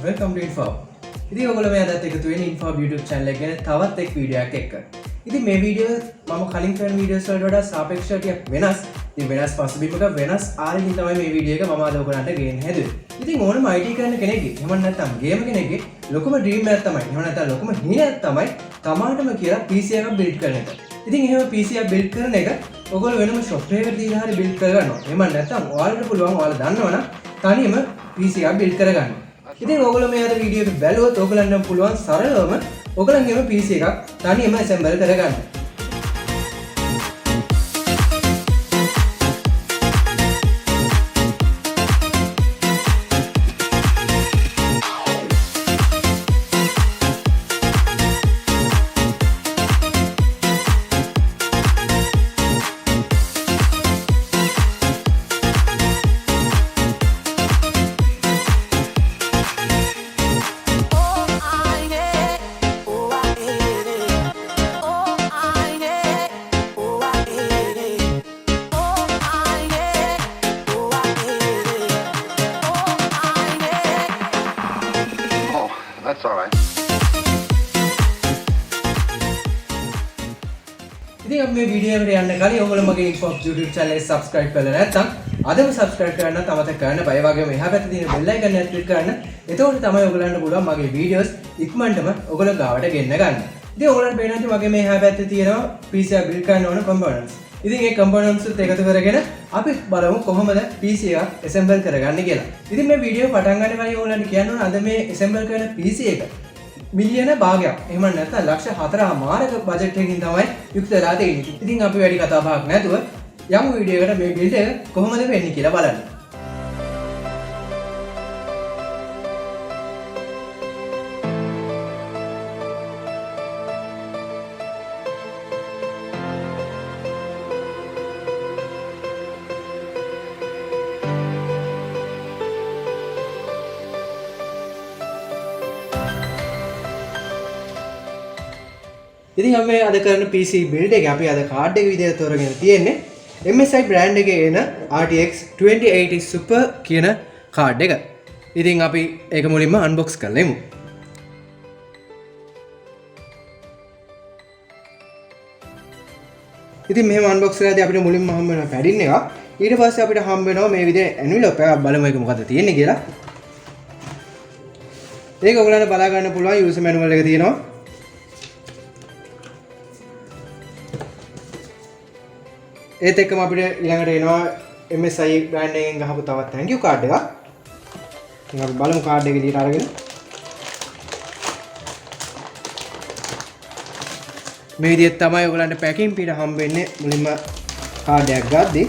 welcome to Info. ඉතින් ඔයගොල්ලෝ මේ අදත් එකතු වෙන්නේ Info YouTube channel එක ගැන තවත් එක් වීඩියෝ එකක් එක්ක. ඉතින් මේ වීඩියෝ මම කලින් කරන වීඩියෝස් වලට වඩා සාපේක්ෂව ටිකක් වෙනස්. ඉතින් වෙනස් පසුබිමක වෙනස් ආරකින් තමයි මේ වීඩියෝ එක මම අද ඔයගොල්ලන්ට ගේන්න හැදුවේ. ඉතින් ඕනම IT කරන කෙනෙක්ගේ එහෙම නැත්නම් ගේම් කෙනෙක්ගේ ලොකුම ඩ්‍රීම් එකක් තමයි. එහෙම නැත්නම් ලොකුම හිණයක් තමයි තමාටම කියලා PC එකක් බිල්ඩ් කරන එක. ඉතින් එහෙම PC එකක් බිල්ඩ් කරන එක ඔයගොල්ලෝ වෙනම software එකක් දීලා හරි බිල්ඩ් කරගන්නවා. එහෙම නැත්නම් ඔයාලට පුළුවන් ඔයාලා දන්නවනම් තනියම PC එකක් බිල්ඩ් කරගන්න. ඉතින් ඔයගොල්ලෝ මේ අද වීඩියෝ එක බැලුවොත් ඔයගොල්ලන්ට පුළුවන් සරලවම ඔයගොල්ලන්ගේම PC එකක් තනියම assemble කරගන්න. That's all right. ඉතින් අපි මේ වීඩියෝ එකට යන්න කලින් ඔයගොල්ලෝ මගේ Info YouTube channel එක subscribe කරලා නැත්නම් අදම subscribe කරන්න අමතක කරන්න. බය වගේම එහා පැත්තේ තියෙන bell icon එක click කරන්න. එතකොට තමයි ඔයගොල්ලන්ට පුළුවන් මගේ videos ඉක්මනටම ඔයගොල්ලෝ ගාවට ගෙන්න ගන්න. ඉතින් ඔයගොල්ලන්ට පේනවා ඉතින් මගේ මේ එහා පැත්තේ තියෙනවා PC එක build කරන්න ඕන components. ඉතින් මේ components උත් එකතු කරගෙන අපි බලමු කොහොමද PC එකක් assemble කරගන්නේ කියලා. ඉතින් මේ වීඩියෝ පටන් ගන්න කලින් ඔයගොල්ලන්ට කියන්න ඕන අද මේ assemble කරන PC එක මිලියන භාගයක් එහෙම නැත්නම් ලක්ෂ 4.5ක බජට් එකකින් තමයි යුක්ත වෙලා තියෙන්නේ. ඉතින් අපි වැඩි කතා බහක් නැතුව යමු වීඩියෝ එකට මේ බිල්ඩ් එක කොහොමද වෙන්නේ කියලා බලන්න. ඉතින් අපි අද කරන PC build එක අපි අද කාඩ් එක විදිහට තෝරගෙන තියෙන්නේ MSI brand එකේ එන RTX 2080 Super කියන කාඩ් එක. ඉතින් අපි ඒක මුලින්ම unbox කරලා එමු. ඉතින් මෙහෙම unbox කරලාදී අපිට මුලින්ම හම්බ වෙනවා padding එක. ඊට පස්සේ අපිට හම්බ වෙනවා මේ විදිහේ envelope එකක්. බලමු ඒක මොකද තියෙන්නේ කියලා. ඒක ඔයගොල්ලන්ට බලා ගන්න පුළුවන් user manual එක තියෙනවා. ඒත් එක්කම අපිට ඊළඟට එනවා MSI brand එකෙන් ගහපු තවත් thank you card එකක්. ඉතින් අපි බලමු card එක එළියට අරගෙන. මේ විදිහට තමයි ඔයගලන්ට packing පිට හම්බ වෙන්නේ මුලින්ම card එකක් ගද්දී.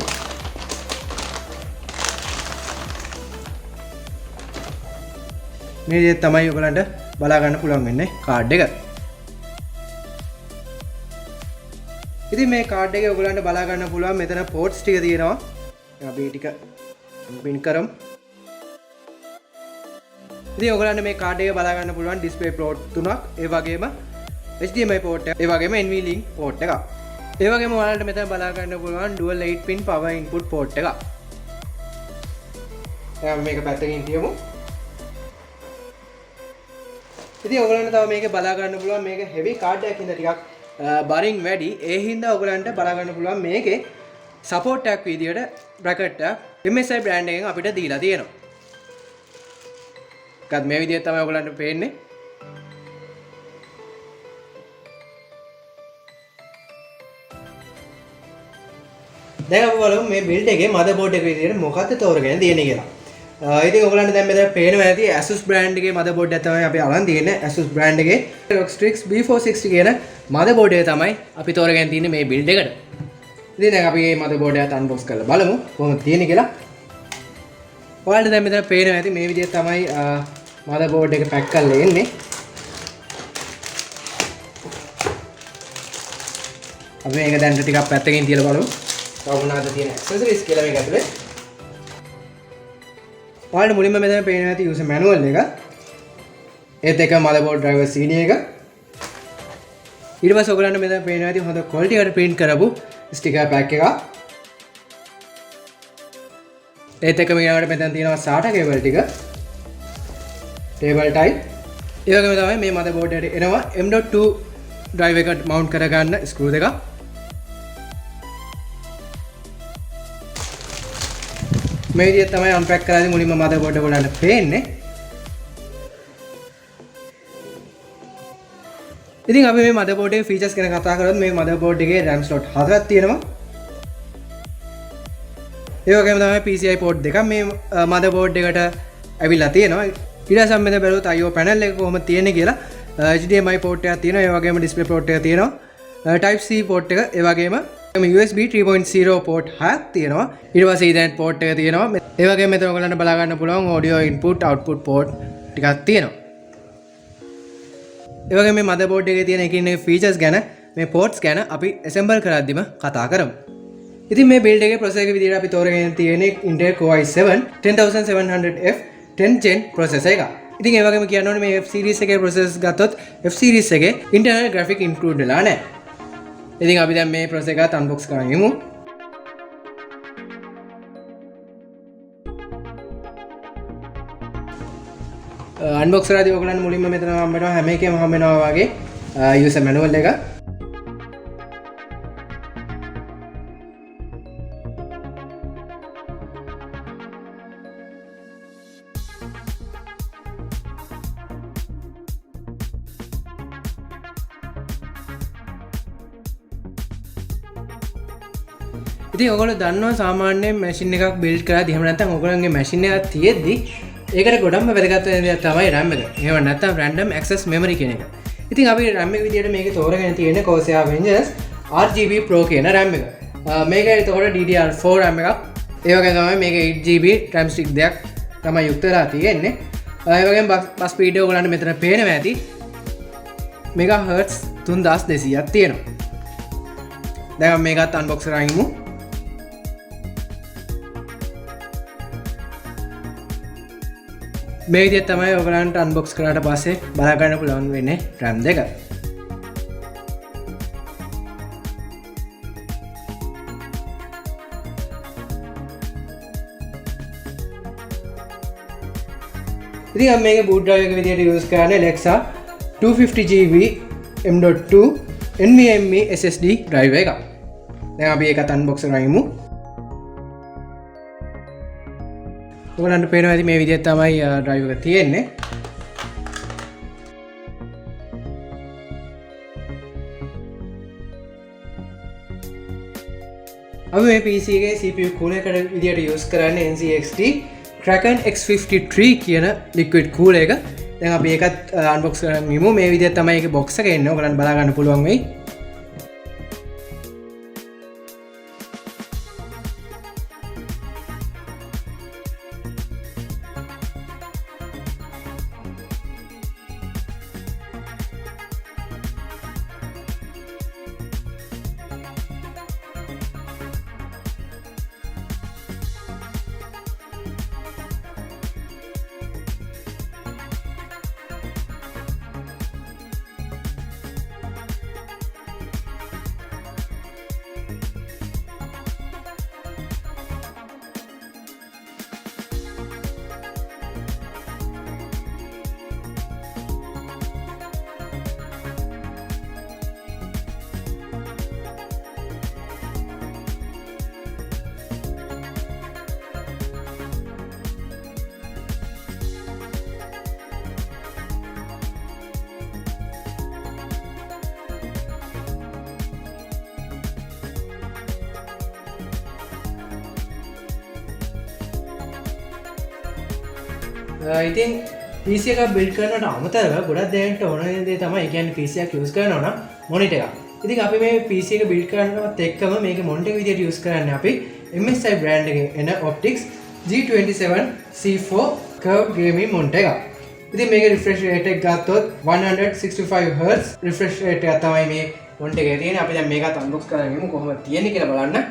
මේ විදිහට තමයි ඔයගලන්ට බලා ගන්න පුළුවන් වෙන්නේ card එක. ඉතින් මේ කාඩ් එකේ ඔයගලන්ට බලා ගන්න පුළුවන් මෙතන පෝට්ස් ටික තියෙනවා. අපි ටික පින් කරමු. ඉතින් ඔයගලන්ට මේ කාඩ් එකේ බලා ගන්න පුළුවන් ඩිස්ප්ලේ පෝට් තුනක්, ඒ වගේම HDMI පෝට් එක, ඒ වගේම NVLink පෝට් එකක්. ඒ වගේම ඔයාලට මෙතන බලා ගන්න පුළුවන් dual 8 pin power input port එකක්. දැන් මේක පැත්තකින් තියමු. ඉතින් ඔයගලන්ට තව මේක බලා ගන්න පුළුවන් මේක heavy කාඩ් එකක් ඉඳලා ටිකක් බරින් වැඩි. ඒ හින්දා ඔයගලන්ට බලා ගන්න පුළුවන් මේකේ සපෝට් එකක් විදියට බ්‍රැකට් එක MSI brand එකෙන් අපිට දීලා තියෙනවා. ඒකත් මේ විදිහට තමයි ඔයගලන්ට පේන්නේ. දැන් අපි බලමු මේ build එකේ motherboard එක විදියට මොකක්ද තෝරගෙන තියෙන්නේ කියලා. ඉතින් ඔයගලන්ට දැන් මෙතන පේනවා ඇති Asus brand එකේ motherboard එක තමයි අපි අරන් තියෙන්නේ. Asus brand එකේ Rockstrix B460 කියන motherboard එක තමයි අපි තෝරගෙන තියෙන්නේ මේ build එකට. ඉතින් දැන් අපි මේ motherboard එකත් unbox කරලා බලමු කොහොමද තියෙන්නේ කියලා. ඔයාලට දැන් මෙතන පේනවා ඇති මේ විදිහට තමයි motherboard එක pack කරලා එන්නේ. අපි මේක දැන් ටිකක් පැත්තකින් තියලා බලමු. තව මොනවද තියෙන accessories කියලා මේක ඇතුලේ. ඔයාලට මුලින්ම මෙතන පේනවා ඇති user manual එක. ඒත් එක motherboard driver CD එක. ඊට පස්සේ ඔයගලන්ට මෙතන පේනවා ඇති හොඳ quality එකට print කරපු sticker pack එකක්. ඒත් එක්කම ඊළඟට මෙතන තියෙනවා SATA cable ටික. table type. ඒ වගේම තමයි මේ motherboard එකට එනවා M.2 drive එකට mount කරගන්න screw දෙකක්. මේ විදිහට තමයි unpack කරලාදී මුලින්ම motherboard එක ඔයාලට පේන්නේ. ඉතින් අපි මේ motherboard එකේ features ගැන කතා කරද්දී මේ motherboard එකේ RAM slot 4ක් තියෙනවා. ඒ වගේම තමයි PCI port දෙකක් මේ motherboard එකට ඇවිල්ලා තියෙනවා. ඊට සම්බන්ධ බැලුවොත් IO panel එක කොහොමද තියෙන්නේ කියලා HDMI port එකක් තියෙනවා. ඒ වගේම display port එකක් තියෙනවා. Type C port එක, ඒ වගේම USB 3.0 port 6ක් තියෙනවා. ඊට පස්සේ Ethernet port එක තියෙනවා. ඒ වගේම මෙතන ඔයගලන්ට බලා ගන්න පුළුවන් audio input output port ටිකක් තියෙනවා. ඒ වගේම මේ motherboard එකේ තියෙන එකින් එක features ගැන, මේ ports ගැන අපි assemble කරද්දිම කතා කරමු. ඉතින් මේ build එකේ processor එක විදිහට අපි තෝරගෙන තියෙන්නේ Intel Core i7 10700F 10th gen processor එක. ඉතින් ඒ වගේම කියන්න ඕනේ මේ F series එකේ processors ගත්තොත් F series එකේ internal graphic include වෙලා නැහැ. ඉතින් අපි දැන් මේ processor එකත් unbox කරන් යමු. unbox කරද්දී ඔයගලන්ට මුලින්ම මෙතන හම්බ වෙනවා හැම එකේම හම්බ වෙනවා වගේ user manual එක. ඉතින් ඔයගොල්ලෝ දන්නවා සාමාන්‍යයෙන් මැෂින් එකක් බිල්ඩ් කරද්දී එහෙම නැත්නම් ඔයගොල්ලන්ගේ මැෂින් එකක් තියෙද්දි ඒකට ගොඩක්ම වැදගත් වෙන දේ තමයි RAM එක. එහෙම නැත්නම් random access memory කියන එක. ඉතින් අපි RAM එක විදියට මේකේ තෝරගෙන තියෙන්නේ Corsair Avengers RGB Pro කියන RAM එක. මේක එතකොට DDR4 RAM එකක්. ඒ වගේම තමයි මේක 8GB RAM stick දෙකක් තමයි යුක්ත වෙලා තියෙන්නේ. ඒ වගේම bus speed එක ඔයගොල්ලන්ට මෙතන පේනවා ඇති. MHz 3200ක් තියෙනවා. දැන් මම මේකත් unbox කරගෙන ඉමු. මේ විදිහට තමයි ඔයගලන්ට unbox කරාට පස්සේ බලා ගන්න පුළුවන් වෙන්නේ RAM දෙක. ඉතින් මම මේකේ boot drive එක විදිහට use කරන්නේ Alexa 250GB M.2 NVMe SSD drive එක. දැන් අපි ඒකත් unbox කරගෙන ඉමු. ඔයගලන්ට පේනවා ඇති මේ විදිහට තමයි drive එක තියෙන්නේ. අපි මේ PC එකේ CPU cooler එකට විදිහට use කරන්නේ NZXT Kraken X53 කියන liquid cooler එක. දැන් අපි ඒකත් unbox කරගෙන ඉමු. මේ විදිහට තමයි ඒකේ box එක එන්නේ. ඔයගලන්ට බලා ගන්න පුළුවන් වෙයි. ඉතින් PC එක බිල්ඩ් කරනවට අමතරව ගොඩක් දෙයන්ට ඕන දේ තමයි ඒ කියන්නේ PC එකක් යූස් කරනවා නම් මොනිටර් එකක්. ඉතින් අපි මේ PC එක බිල්ඩ් කරනවත් එක්කම මේකේ මොනිටර් එක විදිහට යූස් කරන්නේ අපි MSI brand එකේ එන Optix G27C4 curved gaming monitor එකක්. ඉතින් මේකේ refresh rate එක ගත්තොත් 165Hz refresh rate එක තමයි මේ මොනිටර් එකේ තියෙන්නේ. අපි දැන් මේකත් unbox කරගෙන ඉමු කොහොමද තියෙන්නේ කියලා බලන්න.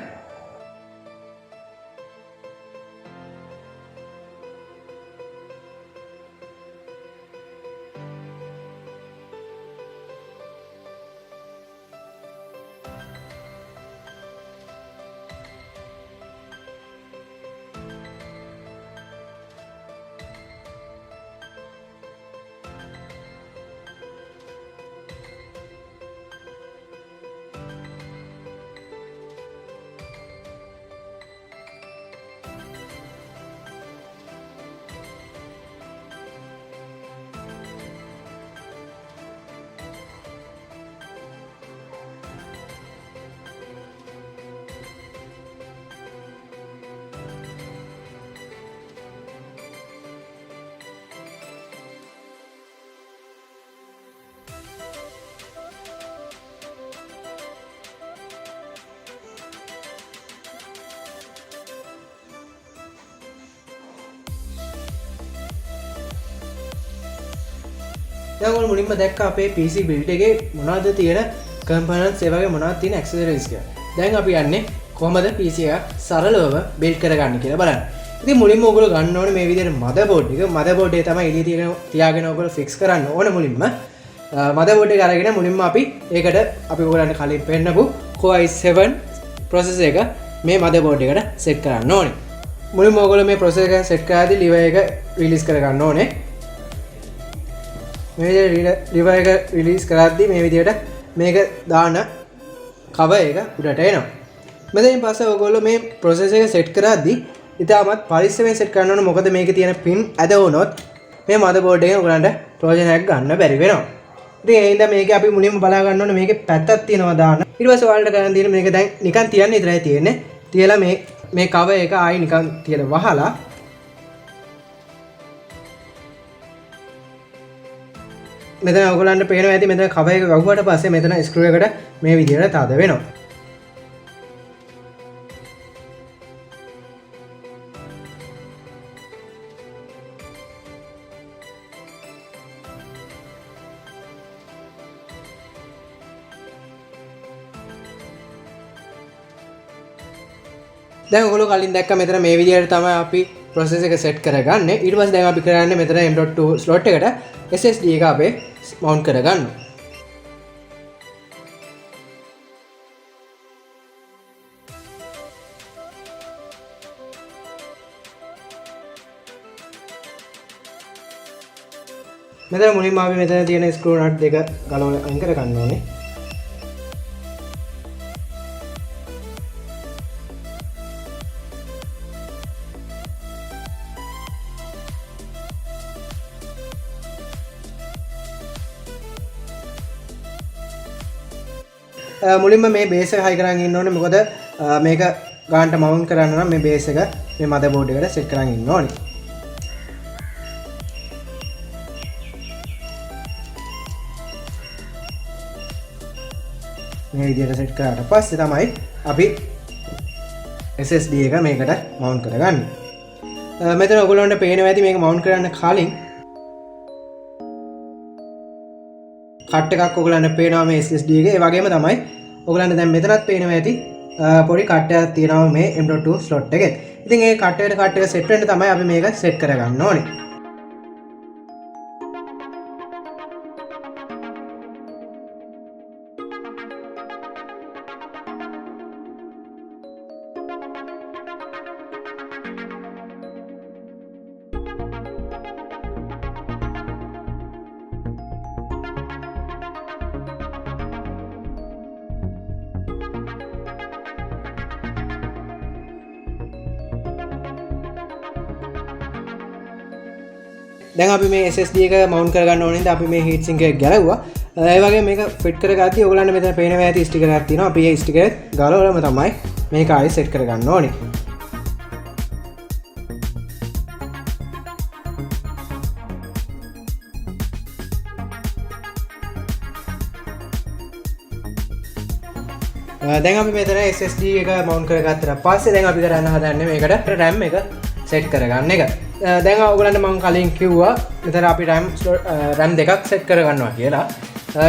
දැන් ඔයාලා මුලින්ම දැක්ක අපේ PC build එකේ මොනවද තියෙන components ඒ වගේ මොනවද තියෙන accessories කියලා. දැන් අපි යන්නේ කොහොමද PC එක සරලව build කරගන්න කියලා බලන්න. ඉතින් මුලින්ම ඔයගොල්ලෝ ගන්න ඕනේ මේ විදිහට motherboard එක. motherboard එක තමයි එළිය තියාගෙන ඔයගොල්ලෝ fix කරන්න ඕනේ මුලින්ම. motherboard එක අරගෙන මුලින්ම අපි ඒකට අපි ඔයගොල්ලන්ට කලින් පෙන්නපු Core i7 processor එක මේ motherboard එකට set කරන්න ඕනේ. මුලින්ම ඔයගොල්ලෝ මේ processor එක set කරද්දී lever එක release කරගන්න ඕනේ. මේ විදිහට lever එක release කරද්දී මේ විදිහට මේක දාන cover එක උඩට එනවා. මෙතනින් පස්සේ ඔයගොල්ලෝ මේ processor එක set කරද්දී ඉතාමත් පරිස්සමෙන් set කරන්න ඕනේ. මොකද මේකේ තියෙන pin ඇද වුණොත් මේ motherboard එකෙන් ඔයගලන්ට trojan hack ගන්න බැරි වෙනවා. ඉතින් ඒ හින්දා මේකේ අපි මුලින්ම බලා ගන්න ඕනේ මේකේ පැත්තක් තියෙනවා දාන්න. ඊට පස්සේ ඔයාලට ගන්න තියෙන මේක දැන් නිකන් තියන්න විතරයි තියෙන්නේ. තියලා මේ cover එක ආයි නිකන් තියලා වහලා මෙතන ඔයගලන්ට පේනවා ඇති මෙතන cover එක ගහුවාට පස්සේ මෙතන screw එකට මේ විදිහට තද වෙනවා. දැන් ඔයගොල්ලෝ කලින් දැක්ක මෙතන මේ විදිහට තමයි අපි process එක set කරගන්නේ. ඊට පස්සේ දැන් අපි කරන්නේ මෙතන M.2 slot එකට SSD එක අපේ mount කරගන්න. මෙතන මුලින්ම අපි මෙතන තියෙන screw nut දෙක ගලවලා අයින් කර ගන්න ඕනේ. මුලින්ම මේ බේස් එක හයි කරන් ඉන්න ඕනේ. මොකද මේක ගානට මවුන්ට් කරන්න නම් මේ බේස් එක මේ මදර්බෝඩ් එකට සෙට් කරන් ඉන්න ඕනේ. මේ විදිහට සෙට් කරාට පස්සේ තමයි අපි SSD එක මේකට මවුන්ට් කරගන්නේ. මෙතන ඔයගොල්ලන්ට පේනවා ඇති මේක මවුන්ට් කරන්න කලින් කට් එකක් ඔයගලන්ට පේනවා මේ SSD එකේ. ඒ වගේම තමයි ඔයගලන්ට දැන් මෙතනත් පේනවා ඇති පොඩි කට් එකක් තියෙනවා මේ M.2 slot එකේ. ඉතින් ඒ කට් එක සෙට් වෙන්න තමයි අපි මේක සෙට් කරගන්න ඕනේ. දැන් අපි මේ SSD එක මවුන්ට් කරගන්න ඕනේ. ඉතින් අපි මේ heat sink එක ගැලවුවා. ඒ වගේ මේක ෆිට කරගත්තා. ඔයගලන්ට මෙතන පේනවා ඇති ස්ටිකර් එකක් තියෙනවා. අපි මේ ස්ටිකර් එක ගලවලම තමයි මේක ආයෙ සෙට් කරගන්න ඕනේ. දැන් අපි මෙතන SSD එක මවුන්ට් කරගත්තා පස්සේ දැන් අපි කරන්න හදන්නේ මේකට RAM එක සෙට් කරගන්න එක. දැන් ඔයගලන්ට මම කලින් කිව්වා මෙතන අපි RAM දෙකක් සෙට් කරගන්නවා කියලා.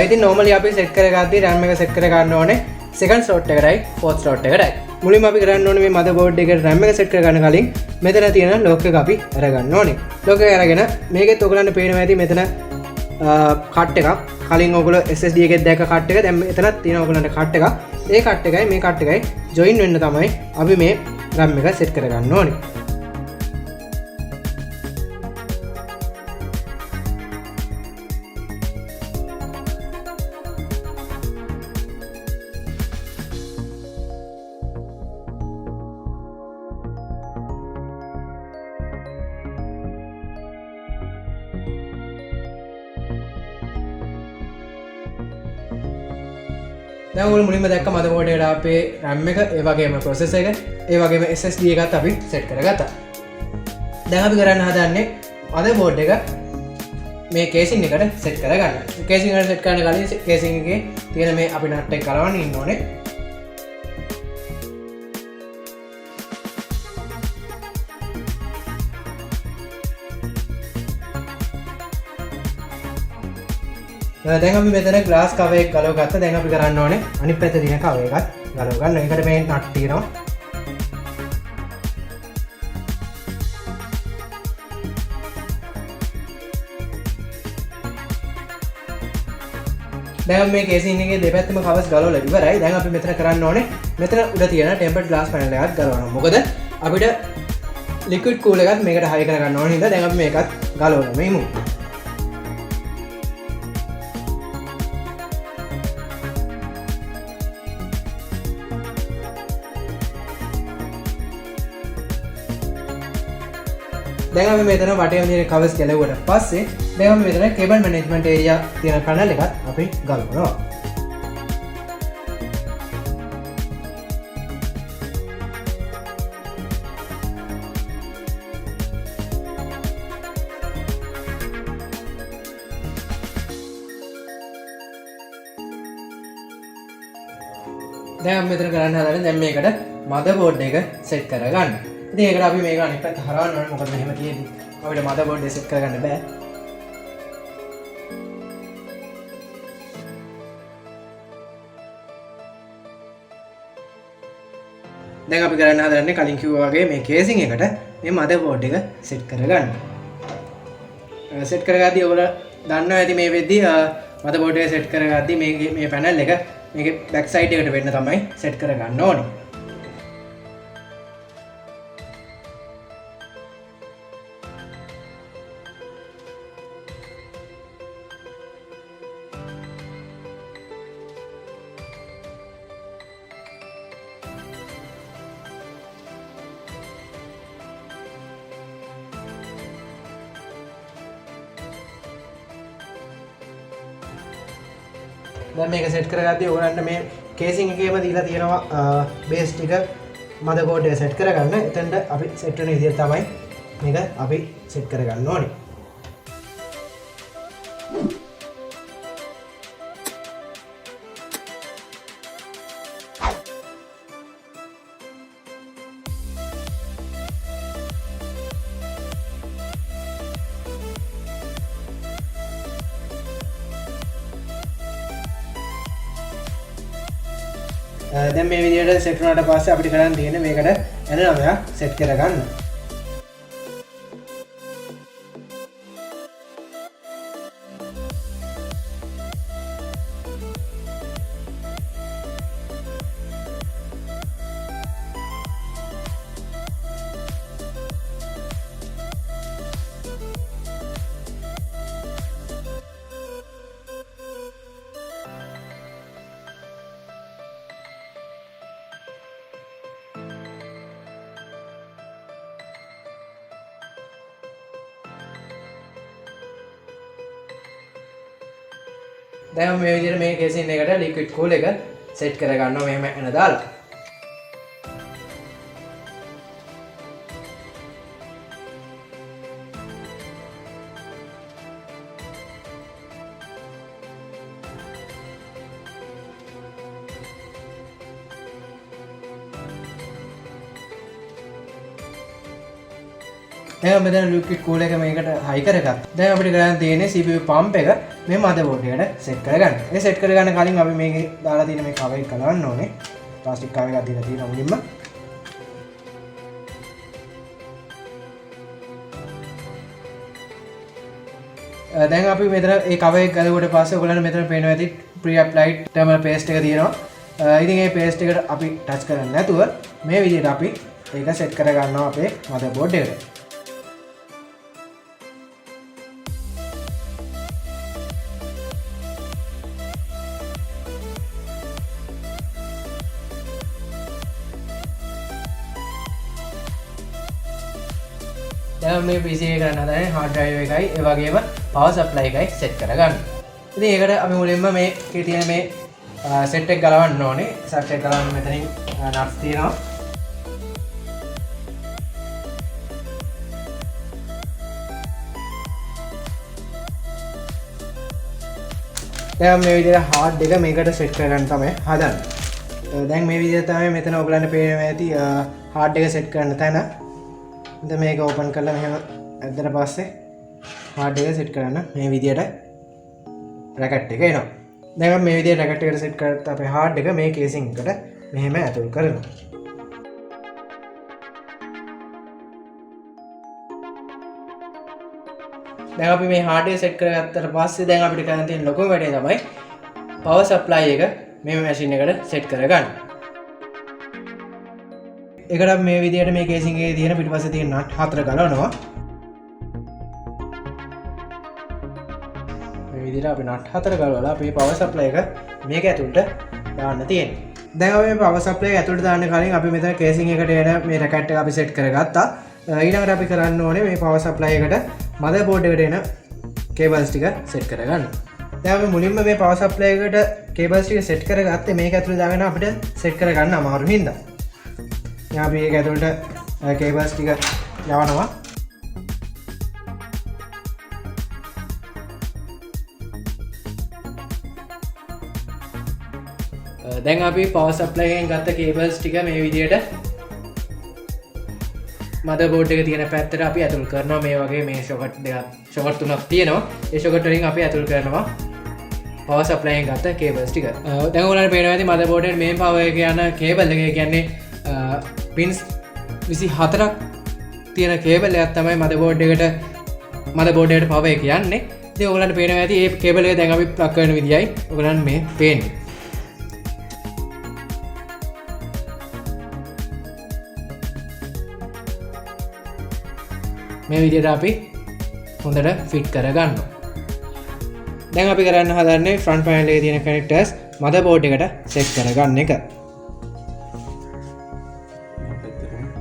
ඉතින් normally අපි සෙට් කරගද්දී RAM එක සෙට් කරගන්න ඕනේ second slot එකටයි fourth slot එකටයි. මුලින්ම අපි කරන්න ඕනේ මේ motherboard එකේ RAM එක සෙට් කරගන්න කලින් මෙතන තියෙන lock එක අපි අරගන්න ඕනේ. lock එක අරගෙන මේකෙත් ඔයගලන්ට පේනවා ඇති මෙතන කට් එකක්. කලින් ඔයගොල්ලෝ SSD එකෙත් දැක්ක කට් එක. දැන් මෙතනත් තියෙනවා ඔයගලන්ට කට් එකක්. ඒ කට් එකයි මේ කට් එකයි join වෙන්න තමයි අපි මේ RAM එක සෙට් කරගන්න ඕනේ. දැන් ඔයගොල්ලෝ මුලින්ම දැක්ක motherboard එකට අපේ RAM එක, ඒ වගේම processor එක, ඒ වගේම SSD එකත් අපි set කරගත්තා. දැන් අපි කරන්න හදන්නේ motherboard එක මේ casing එකට set කරගන්න. casing එකට set කරන්න කලින් casing එකේ තියෙන මේ අපි nut එක ගලවන්න ඉන්න ඕනේ. දැන් අපි මෙතන ග්ලාස් කවර් එක ගලව ගත්තා. දැන් අපි කරන්න ඕනේ අනිත් පැත්තේ තියෙන කවර් එකත් ගලව ගන්න. ඒකට මේ නට් තියෙනවා. දැන් මේ කේසින් එකේ දෙපැත්තම කවර්ස් ගලවලා ඉවරයි. දැන් අපි මෙතන කරන්න ඕනේ මෙතන උඩ තියෙන ටෙම්පර්ඩ් ග්ලාස් පැනල් එකත් ගලවනවා. මොකද අපිට ලික්විඩ් කූල් එකත් මේකට හයි කරගන්න ඕනේ. හින්දා දැන් අපි මේකත් ගලවනවා. මේමු. දැන් අපි මෙතන වටේම තියෙන කවර්ස් ගැලවුවට පස්සේ දැන් අපි මෙතන කේබල් මැනේජ්මන්ට් ඒරියා තියෙන පැනල් එකත් අපි ගලවනවා. දැන් අපි මෙතන කරන්න හදන්නේ දැන් මේකට මදර්බෝඩ් එක සෙට් කරගන්න. ඉතින් ඒකට අපි මේක අනිත් පැත්ත හරවන්න ඕනේ. මොකද මෙහෙම තියෙද්දි අපිට මදර්බෝඩ් එක සෙට් කරගන්න බෑ. දැන් අපි කරන්න හදන්නේ කලින් කිව්වා වගේ මේ කේසින් එකට මේ මදර්බෝඩ් එක සෙට් කරගන්න. සෙට් කරගද්දී ඔයගොල්ලෝ දන්නවා ඇති මේ වෙද්දී මදර්බෝඩ් එක සෙට් කරගද්දී මේ පැනල් එක මේකේ බෑක් සයිඩ් එකට වෙන්න තමයි සෙට් කරගන්න ඕනේ. දැන් මේක සෙට් කරගද්දී ඔයගලන්ට මේ කේසින් එකේම දීලා තියෙනවා බේස් ටික මදර්බෝඩ් එක සෙට් කරගන්න. එතෙන්ට අපි සෙට් වෙන විදිහ තමයි මේක අපි සෙට් කරගන්න ඕනේ. දැන් මේ විදිහට සෙට් වුණාට පස්සේ අපිට කරන්න තියෙන්නේ මේකට එන නමයක් සෙට් කරගන්න. දැන් මේ විදිහට මේ කේසින් එකට ලික්විඩ් කූල් එක සෙට් කරගන්නවා මෙහෙම එන දාලා. දැන් මෙතන ලික්විඩ් කූල් එක මේකට හයි කරගත්තා. දැන් අපිට කරන්න තියෙන්නේ CPU පම්ප් එක මේ මදර්බෝඩ් එකට සෙට් කරගන්න. ඒ සෙට් කරගන්න කලින් අපි මේකේ දාලා තියෙන මේ කවර් එක ගලවන්න ඕනේ. ප්ලාස්ටික් කවර් එකක් දීලා තියෙනවා මුලින්ම. දැන් අපි මෙතන ඒ කවර් එක ගලවුවට පස්සේ ඔයගොල්ලන්ට මෙතන පේනවා ඇති pre applied thermal paste එක තියෙනවා. ඉතින් මේ paste එකට අපි ටච් කරන්නේ නැතුව මේ විදිහට අපි ඒක සෙට් කරගන්නවා අපේ මදර්බෝඩ් එකට. දැන් මේ PC එක කරන්න හදන්නේ hard drive එකයි ඒ වගේම power supply එකයි set කරගන්න. ඉතින් ඒකට අපි මුලින්ම මේකේ තියෙන මේ set එක ගලවන්න ඕනේ. set එක ගලවන්න මෙතනින් nuts තියෙනවා. දැන් මේ විදිහට hard එක මේකට set කරගන්න තමයි හදන්නේ. දැන් මේ විදිහට තමයි මෙතන ඔයගලන්ට පේනවා ඇති hard එක set කරන්න තැන. දැන් මේක ඕපන් කරලා මෙහෙම ඇද්දට පස්සේ hard එක set කරන්න මේ විදියට රැකට් එක එනවා. දැන් මේ විදිහට රැකට් එකට සෙට් කරලා අපේ හાર્ඩ් එක මේ කේසින් එකට මෙහෙම ඇතුල් කරනවා. දැන් අපි මේ හાર્ඩ් එක සෙට් කරගත්තට පස්සේ දැන් අපිට කරන්න තියෙන ලොකුම වැඩේ තමයි පවර් සප්ලයි එක මේ මැෂින් එකට සෙට් කරගන්න. ඒකට මේ විදිහට මේ කේසින් එකේ තියෙන පිටිපස්සේ තියෙන නට් 4 ගලවනවා. මේ විදිහට අපි නට් 4 ගලවලා අපි පවර් සප්ලයි එක මේක ඇතුළට දාන්න තියෙනවා. දැන් අපි මේ පවර් සප්ලයි එක ඇතුළට දාන්න කලින් අපි මෙතන කේසින් එකට එන මේ රැකට් එක අපි සෙට් කරගත්තා. ඊළඟට අපි කරන්න ඕනේ මේ පවර් සප්ලයි එකට මදර් බෝඩ් එකට එන කේබල්ස් ටික සෙට් කරගන්න. දැන් අපි මුලින්ම මේ පවර් සප්ලයි එකට කේබල්ස් ටික සෙට් කරගත්තේ මේක ඇතුළේ දාගෙන අපිට සෙට් කරගන්න අමාරු හින්දා. දැන් අපි ඒක ඇතුළට කේබල්ස් ටික යවනවා. දැන් අපි පවර් සප්ලයි එකෙන් ගත්ත කේබල්ස් ටික මේ විදිහට මදර් බෝඩ් එක තියෙන පැත්තට අපි ඇතුල් කරනවා. මේ වගේ මේ ෂොකට් තුනක් තියෙනවා. ඒ ෂොකට් වලින් අපි ඇතුල් කරනවා පවර් සප්ලයි එකෙන් ගත්ත කේබල්ස් ටික. දැන් ඔයාලට පේනවා ඇති මදර් බෝඩ් එකේ මේන් පවර් එක යන කේබල් එක කියන්නේ පින්ස් 24ක් තියෙන කේබල් එකක් තමයි මදර් බෝඩ් එකට පවර් එක යන්නේ. ඉතින් ඔයාලට පේනවා ඇති මේ කේබල් එක දැන් අපි ප්ලග් කරන විදියයි ඔයාලට මේ පේන්නේ. මේ විදිහට අපි හොඳට ෆිට කරගන්නවා. දැන් අපි කරන්න හදන්නේ ෆ්‍රන්ට් පැනල් එකේ තියෙන කනෙක්ටර්ස් මදර් බෝඩ් එකට සෙට් කරගන්න එක.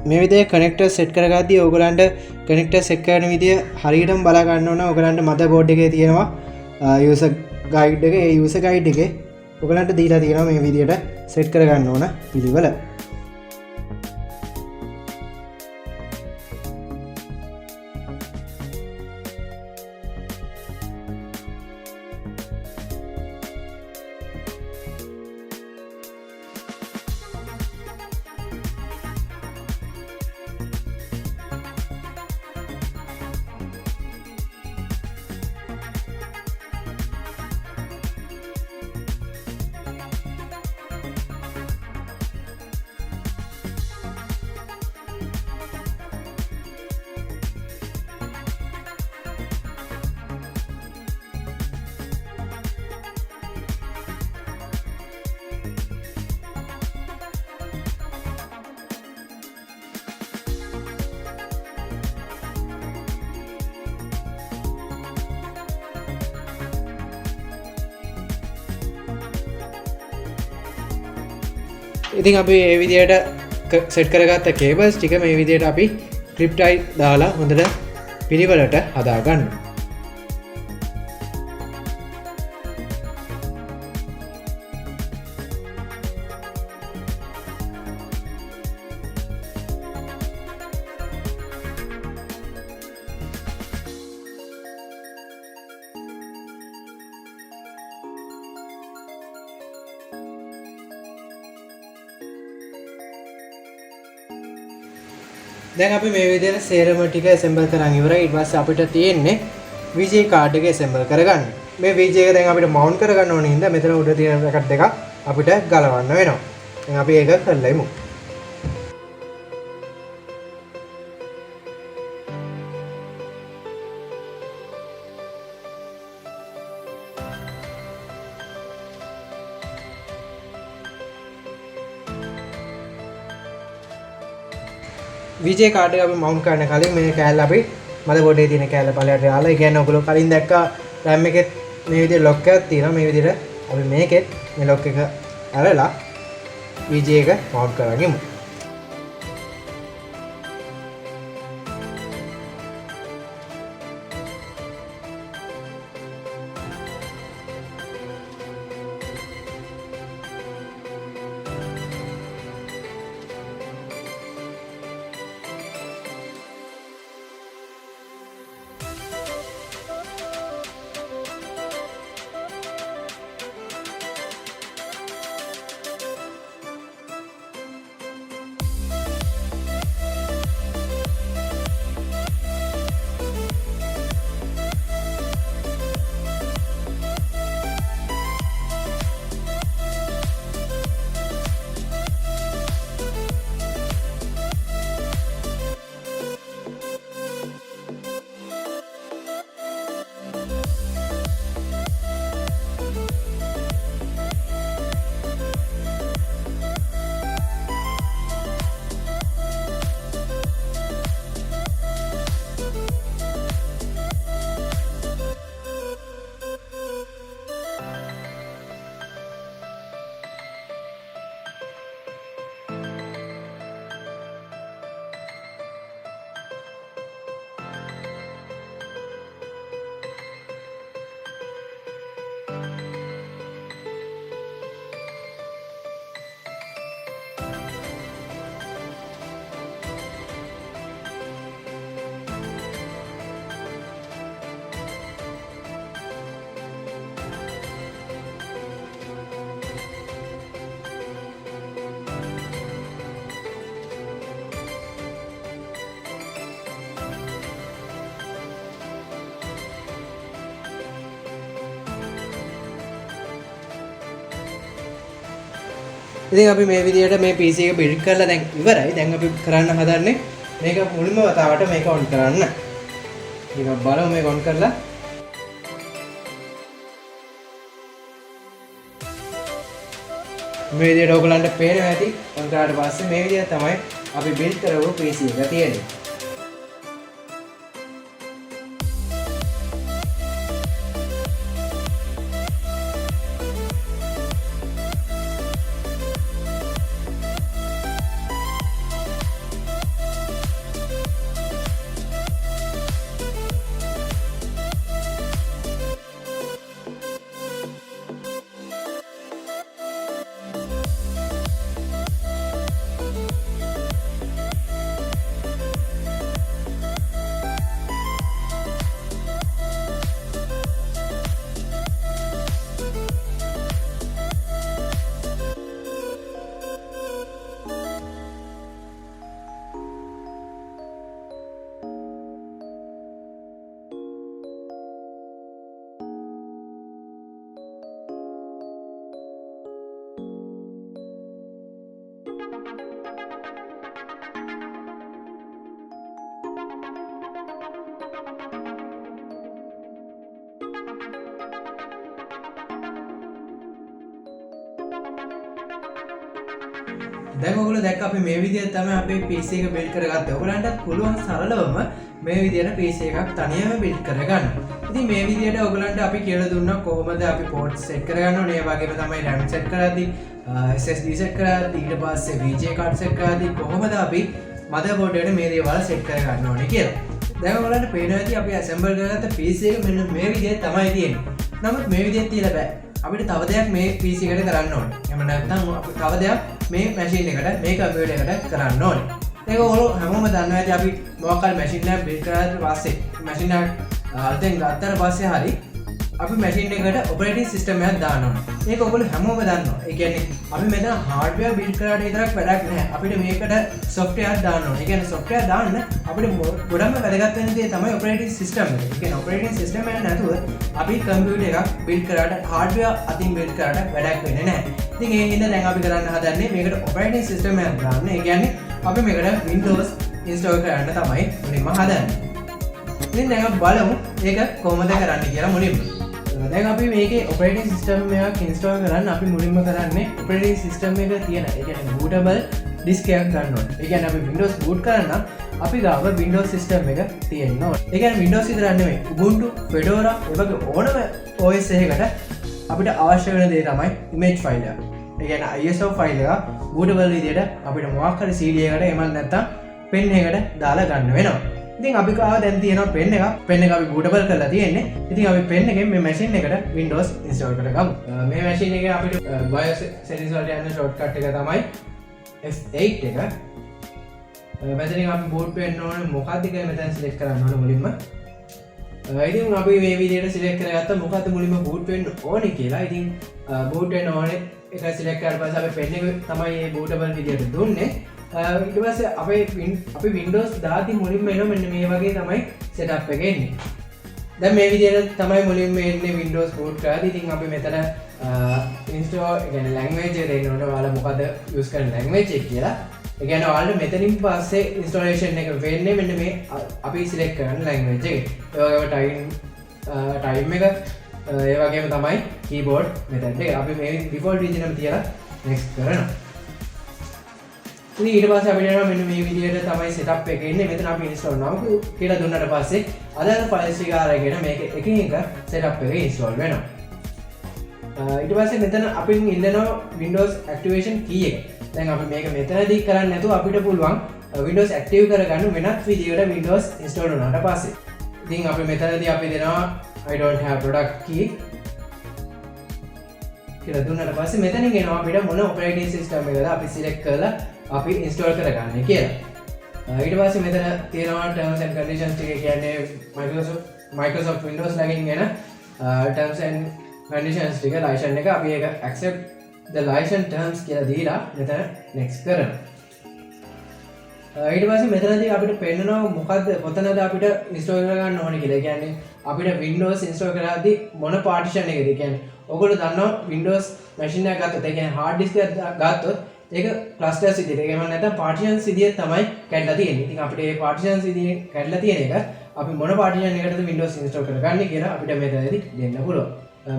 මේ විදිහේ කනෙක්ටර් සෙට් කරගද්දී ඕගලන්ට කනෙක්ටර් සෙට් කරන විදිය හරියටම බලා ගන්න ඕන. ඕගලන්ට මදර් බෝඩ් එකේ තියෙනවා යූසර් ගයිඩ් එක. ඒ යූසර් ගයිඩ් එකේ ඕගලන්ට දීලා තියෙනවා මේ විදිහට සෙට් කරගන්න ඕන පිළිවෙල. ඉතින් අපි මේ විදිහට සෙට් කරගත්ත කේබල්ස් ටික මේ විදිහට අපි ක්ලිප් ටයි දාලා හොඳට පිළිවෙලට හදා ගන්න. දැන් අපි මේ විදිහට සේරම ටික assemble කරන් ඉවරයි. ඊට පස්සේ අපිට තියෙන්නේ VGA card එක assemble කරගන්න. මේ VGA එක දැන් අපිට mount කරගන්න ඕන හින්දා මෙතන උඩ තියෙන bracket දෙක අපිට ගලවන්න වෙනවා. දැන් අපි ඒක කරලා ඉමු. VGA card එක අපි mount කරන්න කලින් මේ කෑල්ල අපි මදර් බෝඩ් එකේ තියෙන කෑල්ල පළයට දාලා, ඒ කියන්නේ ඔයගොල්ලෝ කලින් දැක්කා RAM එකෙත් මේ විදිහට lock එකක් තියෙනවා. මේ විදිහට අපි මේකෙත් මේ lock එක අරලා VGA එක mount කරගනිමු. ඉතින් අපි මේ විදිහට මේ PC එක බිල්ඩ් කරලා දැන් ඉවරයි. දැන් අපි කරන්න හදන්නේ මේක මුලින්ම වතාවට මේක ඔන් කරන්න. ටිකක් බලමු මේක ඔන් කරලා. මේ විදිහට ඔයගලන්ට පේනවා ඇති. ඔන් කරාට පස්සේ මේ විදිහට තමයි අපි බිල්ඩ් කරපු PC එක තියෙන්නේ. දැන් ඔයගොල්ලෝ දැක්ක අපි මේ විදිහට තමයි අපේ PC එක බිල්ඩ් කරගත්තේ. ඔයගලන්ටත් පුළුවන් සරලවම මේ විදිහට PC එකක් තනියම බිල්ඩ් කරගන්න. ඉතින් මේ විදිහට ඔයගලන්ට අපි කියලා දුන්නා කොහොමද අපි පෝට් සෙට් කරගන්න ඕනේ. ඒ වගේම තමයි RAM සෙට් කරද්දී SSD සෙට් කරද්දී ඊට පස්සේ VGA කාඩ් සෙට් කරද්දී කොහොමද අපි මදර්බෝඩ් එකට මේ දේවල් සෙට් කරගන්න ඕනේ කියලා. දැන් ඔයගලන්ට පේනවා ඇති අපි assemble කරගත්ත PC එක මෙන්න මේ විදිහට තමයි තියෙන්නේ. නමුත් මේ විදිහට තියලා බෑ. අපිට තව දෙයක් මේ PC එකට කරන්න ඕනේ. එහෙම නැත්නම් අපි තව දෙයක් මේ මැෂින් එකට මේ කම්පියුටර් එකට කරන්න ඕනේ. ඒක ඔයගොල්ලෝ හැමෝම දන්නවා ඇති අපි මොකක් හරි මැෂින් එකක් බිල්ඩ් කරාට පස්සේ මැෂින් එක අලුතෙන් ගත්තට පස්සේ හරි අපි මැෂින් එකට ඔපරේටිංగ్ සිස්ටම් එකක් දාන්න ඕනේ. ඒක ඔයගොල්ලෝ හැමෝම දන්නවා. ඒ කියන්නේ අපි මෙතන හાર્ඩ්වෙයාර් බිල්ඩ් කරාට විතරක් වැඩක් නැහැ. අපිට මේකට සොෆ්ට්වෙයාර් දාන්න ඕනේ. ඒ කියන්නේ සොෆ්ට්වෙයාර් දාන්න අපිට ගොඩක්ම වැදගත් වෙන දේ තමයි ඔපරේටිංగ్ සිස්ටම් එක. ඒ කියන්නේ ඔපරේටිංగ్ සිස්ටම් එක නැතුව අපි කම්පියුටර් එකක් බිල්ඩ් කරාට හાર્ඩ්වෙයාර් අතින් බිල්ඩ් කරාට වැඩක් වෙන්නේ නැහැ. ඉතින් ඒ හින්දා දැන් අපි කරන්න හදන්නේ මේකට ඔපරේටිංగ్ සිස්ටම් එකක් දාන්න. ඒ කියන්නේ අපි මේකට Windows install කරන්න තමයි මුලින්ම හදන්නේ. ඉතින් දැන් අපි බලමු ඒක කොහොමද කරන්න කියලා මුලින්ම. දැන් අපි මේකේ ඔපරේටිං සිස්ටම් එකක් ඉන්ස්ටෝල් කරන්න අපි මුලින්ම කරන්නේ ඔපරේටිං සිස්ටම් එක තියෙන ඒ කියන්නේ bootable disk එකක් ගන්න ඕනේ. ඒ කියන්නේ අපි Windows boot කරන්න අපි ගාව Windows system එක තියෙන්න ඕනේ. ඒ කියන්නේ Windows විතරක් නෙමෙයි Ubuntu, Fedora ඒ වගේ ඕනම OS එකකට අපිට අවශ්‍ය වෙන දේ තමයි image file එක. ඒ කියන්නේ ISO file එක bootable විදියට අපිට මොකක් හරි CD එකකට එහෙම නැත්නම් pen එකකට දාලා ගන්න වෙනවා. ඉතින් අපි කාව දැන් තියෙනවා pen එක. pen එක අපි bootable කරලා තියෙන්නේ. ඉතින් අපි pen එකෙන් මේ machine එකට Windows install කරගමු. මේ machine එකේ අපිට BIOS settings වලට යන shortcut එක තමයි F8 එක. මෙතනින් අපි boot වෙන්න ඕනේ මොකක්ද කියලා මෙතන select කරන්න ඕනේ මුලින්ම. ඉතින් අපි මේ විදිහට select කරගත්තා මොකක්ද මුලින්ම boot වෙන්න ඕනේ කියලා. ඉතින් boot වෙන්න ඕනේ එක select කරලා පස්සේ අපි pen එක තමයි මේ bootable විදිහට දුන්නේ. ඊට පස්සේ අපි Windows දාති මුලින්ම එනවා මෙන්න මේ වගේ තමයි setup එක එන්නේ. දැන් මේ විදිහට තමයි මුලින්ම එන්නේ Windows boot කරලා. ඉතින් අපි මෙතන install කියන්නේ language එක දෙන්න ඕනේ. ඔයාලා මොකද use කරන language එක කියලා. ඒ කියන්නේ ඔයාලට මෙතනින් පස්සේ installation එක වෙන්නේ මෙන්න මේ අපි select කරන language එක. ඒ වගේම time එක ඒ වගේම තමයි keyboard method එක. අපි මේ default විදිහටම තියලා next කරනවා. ඊට පස්සේ අපිට යනවා මෙන්න මේ විදිහට තමයි setup එක එන්නේ. මෙතන අපි install කරනවා කියලා දුන්නාට පස්සේ අදාළ files ටික අරගෙන මේක එකින් එක setup එක install වෙනවා. ඊට පස්සේ මෙතන අපි ඉල්ලනවා Windows activation key එක. දැන් අපි මේක මෙතනදී කරන්නේ නැතුව අපිට පුළුවන් Windows active කරගන්න වෙනත් විදිහකට Windows install වුණාට පස්සේ. ඉතින් අපි මෙතනදී අපි දෙනවා I don't have product key කියලා දුන්නාට පස්සේ මෙතනින් එනවා අපිට මොන operating system එකද අපි select කරලා අපි install කරගන්නේ කියලා. ඊට පස්සේ මෙතන තියෙනවා terms and conditions ටික කියන්නේ Microsoft Windows ළඟින් එන terms and conditions ටික license එක අපි ඒක accept the license terms කියලා දීලා මෙතන next කරනවා. ඊට පස්සේ මෙතනදී අපිට පෙන්නනවා මොකද්ද කොතනද අපිට ඉන්ස්ටෝල් කරගන්න ඕනේ කියලා. ඒ කියන්නේ අපිට Windows ඉන්ස්ටෝල් කරද්දී මොන පාටිෂන් එකද? ඒ කියන්නේ ඔයගොල්ලෝ දන්නවා Windows machine එකක් ගත්තොත් ඒ කියන්නේ hard disk එකක් ගත්තොත් ඒක clusters විදිහට ඒකම නැත්නම් partitions විදිහට තමයි කැඩලා තියෙන්නේ. ඉතින් අපිට මේ partitions විදිහට කැඩලා තියෙන එක අපි මොන partition එකකටද Windows ඉන්ස්ටෝල් කරගන්නේ කියලා අපිට මෙතනදී දෙන්න පුළුවන්.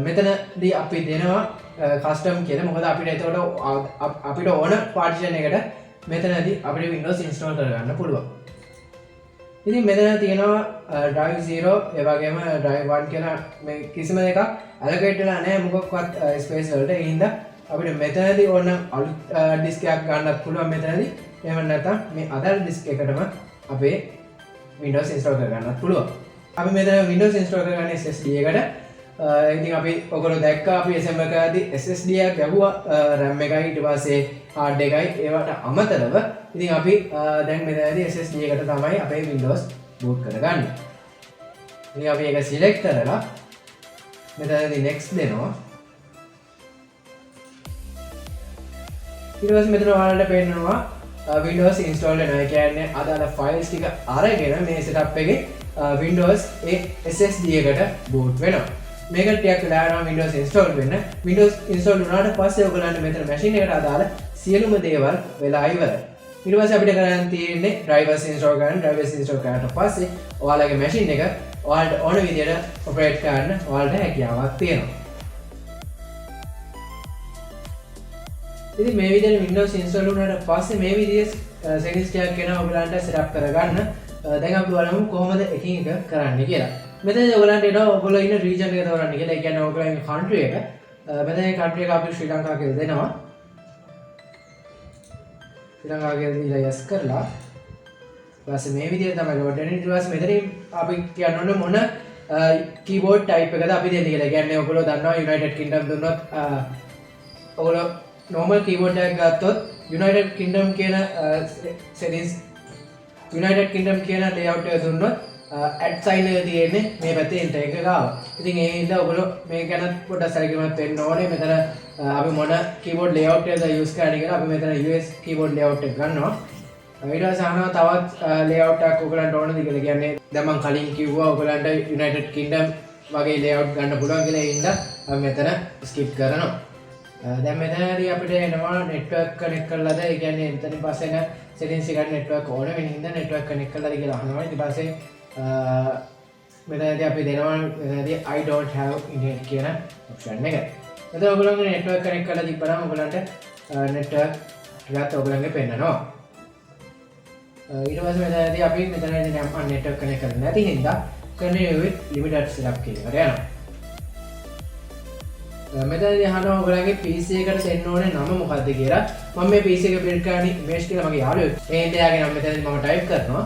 මෙතනදී අපි දෙනවා custom කියලා. මොකද අපිට එතකොට අපිට ඕන partition එකට මෙතනදී අපිට Windows install කරගන්න පුළුවන්. ඉතින් මෙතන තියෙනවා drive 0 ඒ වගේම drive 1 කියලා මේ කිසිම එකක් allocate වෙලා නැහැ මොකක්වත් space වලට. ඒ හින්දා අපිට මෙතනදී ඕන අලුත් disk එකක් ගන්නත් පුළුවන් මෙතනදී. එහෙම නැත්නම් මේ other disk එකටම අපේ Windows install කරගන්නත් පුළුවන්. අපි මෙතන Windows install කරගන්නේ SSD එකට. ඉතින් අපි ඔයගොල්ලෝ දැක්කා අපි assemble කරද්දී SSD එකක් ගැහුවා RAM එකයි ඊට පස්සේ hard එකයි ඒවට අමතරව ඉතින් අපි දැන් මෙතනදී SSD එකට තමයි අපේ Windows boot කරගන්නේ. ඉතින් අපි ඒක select කරලා මෙතනදී next දෙනවා. ඊට පස්සේ මෙතන ඔයාලට පේනවා Windows install වෙනවා. ඒ කියන්නේ අදාළ files ටික අරගෙන මේ setup එකේ Windows ඒ SSD එකට boot වෙනවා. මේක ටිකක් වෙලා යනවා Windows install වෙන්න. Windows install වුණාට පස්සේ ඔයගොල්ලන්ට මෙතන machine එකට අදාළ සියලුම දේවල් වෙලා ඉවරයි. ඊට පස්සේ අපිට කරන්න තියෙන්නේ drivers install කරන්න. drivers install කරාට පස්සේ ඔයාලගේ machine එක ඔයාලට ඕන විදිහට operate කරන්න ඔයාලට හැකියාවක් තියෙනවා. ඉතින් මේ විදිහට Windows install වුණාට පස්සේ මේ විදිහේ settings ටිකක් එනවා ඔයගොල්ලන්ට setup කරගන්න. දැන් අපි බලමු කොහොමද එකින් එක කරන්න කියලා. මෙතනදී ඔයගොල්ලන්ට එනවා ඔයගොල්ලෝ ඉන්න region එක තෝරන්න කියලා. ඒ කියන්නේ ඔයගොල්ලෝ country එක. මෙතන country එක අපි ශ්‍රී ලංකාව කියලා දෙනවා. ශ්‍රී ලංකාව කියලා දීලා yes කරලා ඊපස්සේ මේ විදිහට තමයි load වෙන්නේ. ඊට පස්සේ මෙතනින් අපි කියන්න ඕනේ මොන keyboard type එකද අපි දෙන්නේ කියලා. ඒ කියන්නේ ඔයගොල්ලෝ දන්නවා United Kingdom දුන්නොත් ඔයගොල්ලෝ normal keyboard එකක් ගත්තොත් United Kingdom කියන settings United Kingdom කියන layout එක දුන්නොත් add sign එක තියෙන්නේ මේ පැත්තේ enter එක ගාව. ඉතින් ඒ හින්දා ඔයගොල්ලෝ මේක ගැන පොඩ්ඩක් සැලකිලිමත් වෙන්න ඕනේ. මෙතන අපි මොන keyboard layout එකද use කරන්නේ කියලා අපි මෙතන US keyboard layout එක ගන්නවා. ඊට පස්සේ අහනවා තවත් layout එකක් ඔයගොල්ලන්ට ඕනද කියලා. කියන්නේ දැන් මම කලින් කිව්වා ඔයගොල්ලන්ට United Kingdom වගේ layout ගන්න පුළුවන් කියලා. ඒ හින්දා අපි මෙතන skip කරනවා. දැන් මෙතනදී අපිට එනවා network connect කරලාද ඒ කියන්නේ එතනින් පස්සේ එන settings එකට network ඕන වෙන හින්දා network connect කරලාද කියලා අහනවා. ඊට පස්සේ මෙතනදී අපි දෙනවා මෙතනදී I don't have internet කියන option එක. එතකොට ඔයගොල්ලන්ගේ network connect කරලා තිබ්බනම් ඔයගොල්ලන්ට network ටිකත් ඔයගොල්ලන්ගේ පෙන්නනවා. ඊට පස්සේ මෙතනදී අපි මෙතනදී නම් network connect කරලා නැති හින්දා continue with limited setup කියන එකට යනවා. මෙතනදී අහනවා ඔයගොල්ලන්ගේ PC එකට දෙන්න ඕනේ නම මොකක්ද කියලා. මම මේ PC එක build කරන්නේ Umesh කියලා මගේ යාළුවෙක්. ඒ හින්දා යාගේ නම මෙතනදී මම type කරනවා.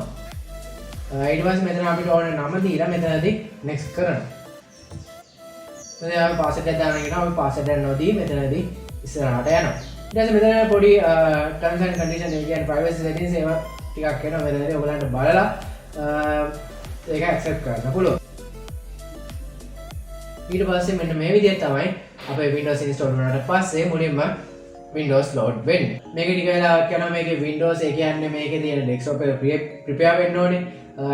ඊට පස්සේ මෙතන අපිට ඕන නම දීලා මෙතනදී next කරනවා. මෙතන අපි password එක දාන්න කියනවා. අපි password එක නොදී මෙතනදී ඉස්සරහට යනවා. ඊට පස්සේ මෙතන පොඩි terms and conditions ඒ කියන්නේ privacy settings ඒවා ටිකක් එනවා. මෙතනදී ඔයගලන්ට බලලා ඒක accept කරන්න පුළුවන්. ඊට පස්සේ මෙන්න මේ විදිහට තමයි අපේ Windows install වුණාට පස්සේ මුලින්ම Windows load වෙන්නේ. මේක ටික වෙලාවක් යනවා මේකේ Windows ඒ කියන්නේ මේකේ තියෙන desktop එක prepare වෙන්න ඕනේ.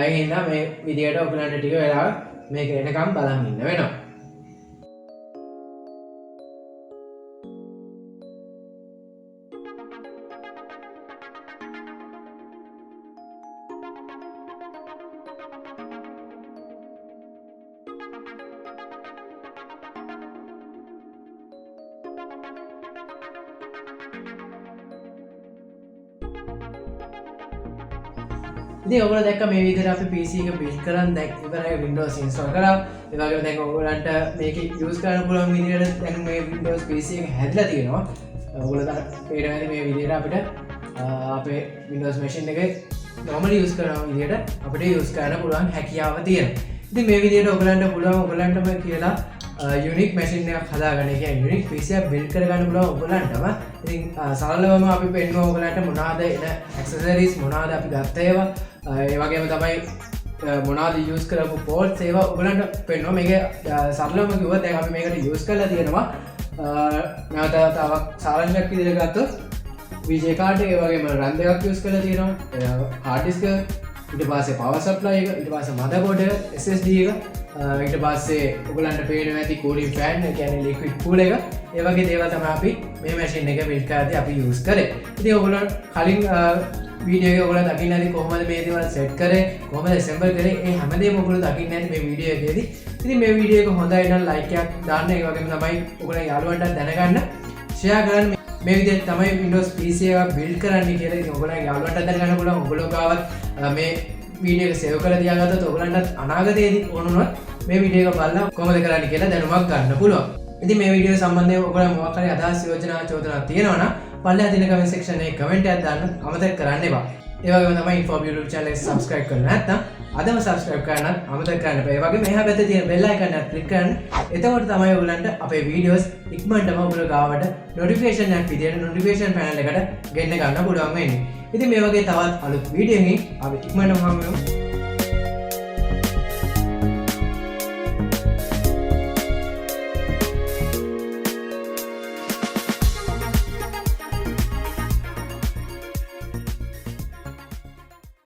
ඒ හින්දා මේ විදිහට ඔයගලන්ට ටික වෙලාවක් මේක එනකම් බලන් ඉන්න වෙනවා. ඉතින් ඔයගොල්ලෝ දැක්ක මේ විදිහට අපි PC එක build කරන් දැන් ඉවරයි Windows install කරා. ඒ වගේම දැන් ඔයගොල්ලන්ට මේක use කරන්න පුළුවන් විදිහට දැන් මේ Windows PC එක හැදලා තියෙනවා. ඔයගොල්ලෝ පේනවා මේ විදිහට අපිට අපේ Windows machine එකේ normally use කරන විදිහට අපිට use කරන්න පුළුවන් හැකියාව තියෙනවා. ඉතින් මේ විදිහට ඔයගොල්ලන්ට පුළුවන් ඔයගොල්ලන්ටම කියලා unique machine එකක් හදාගන්න. ඒ කියන්නේ unique PC එක build කරගන්න පුළුවන් ඔයගොල්ලන්ටම. ඉතින් සරලවම අපි පෙන්වුවා ඔයගොල්ලන්ට මොනවාද එන accessories මොනවාද අපි ගත්ත ඒවා ඒ වගේම තමයි මොනවාද use කරපු ports ඒවා ඔයගොල්ලන්ට පෙන්වනවා. මේක සරලවම කිව්වොත් දැන් අපි මේකට use කරලා තියෙනවා. නැවත තව සාරාංශයක් විදිහට ගත්තොත් විජේ කාඩ් එක වගේම රන් දෙකක් යූස් කරලා තියෙනවා හાર્ඩ් ඩිස්ක් ඊට පස්සේ පවර් සප්ලයි එක ඊට පස්සේ මදර්බෝඩ් එක SSD එක ඊට පස්සේ ඔයගලන්ට පේනවා ඇති කූලින් ෆෑන් ඒ කියන්නේ ලික්විඩ් කූල් එක ඒ වගේ දේවල් තමයි අපි මේ මැෂින් එක බිල්ඩ් කරද්දී අපි යූස් කරේ. ඉතින් ඔයගලන් කලින් වීඩියෝ එක ඔයගොල්ලෝ දකින්න ඇති කොහොමද මේ දේවල් සෙට් කරේ කොහොමද ඇසෙම්බල් කරේ ඒ හැමදේම ඔයගොල්ලෝ දකින්න ඇති මේ වීඩියෝ එකේදී. ඉතින් මේ වීඩියෝ එක හොඳයි නම් ලයික් එකක් දාන්න ඒ වගේම තමයි ඔයගොල්ලෝ යාළුවන්ට දැනගන්න ෂෙයා කරන්න මේ විදිහට තමයි Windows PC එක බිල්ඩ් කරන්න කියලා. ඉතින් ඔයගොල්ලෝ යාළුවන්ට දැනගන්න පුළුවන් ඔයගොල්ලෝ ගාවත් මේ වීඩියෝ එක සේව් කරලා තියාගත්තොත් ඔයගොල්ලන්ට අනාගතයේදී ඕන වුණොත් මේ වීඩියෝ එක බලලා කොහොමද කරන්න කියලා දැනුමක් ගන්න පුළුවන්. ඉතින් මේ වීඩියෝ සම්බන්ධව ඔයගොල්ලෝ මොකක් හරි අදහස් යෝජනා චෝදනා තියෙනවා නම් පල්ලෙහා තියෙන කමෙන්ට් සෙක්ෂන් එකේ කමෙන්ට් එකක් දාන්න අමතක කරන්න එපා. ඒ වගේම තමයි Info YouTube channel එක subscribe කරලා නැත්නම් අදම subscribe කරන්නත් අමතක කරන්න එපා. ඒ වගේම එහා පැත්තේ තියෙන bell icon එක click කරන්න. එතකොට තමයි ඔයගලන්ට අපේ videos ඉක්මනටම ඔයගොල්ලෝ ගාවට notification එකක් විදියට notification panel එකට ගෙන්න ගන්න පුළුවන් වෙන්නේ. ඉතින් මේ වගේ තවත් අලුත් වීඩියෝ එකකින් අපි ඉක්මනටම හමු වෙමු.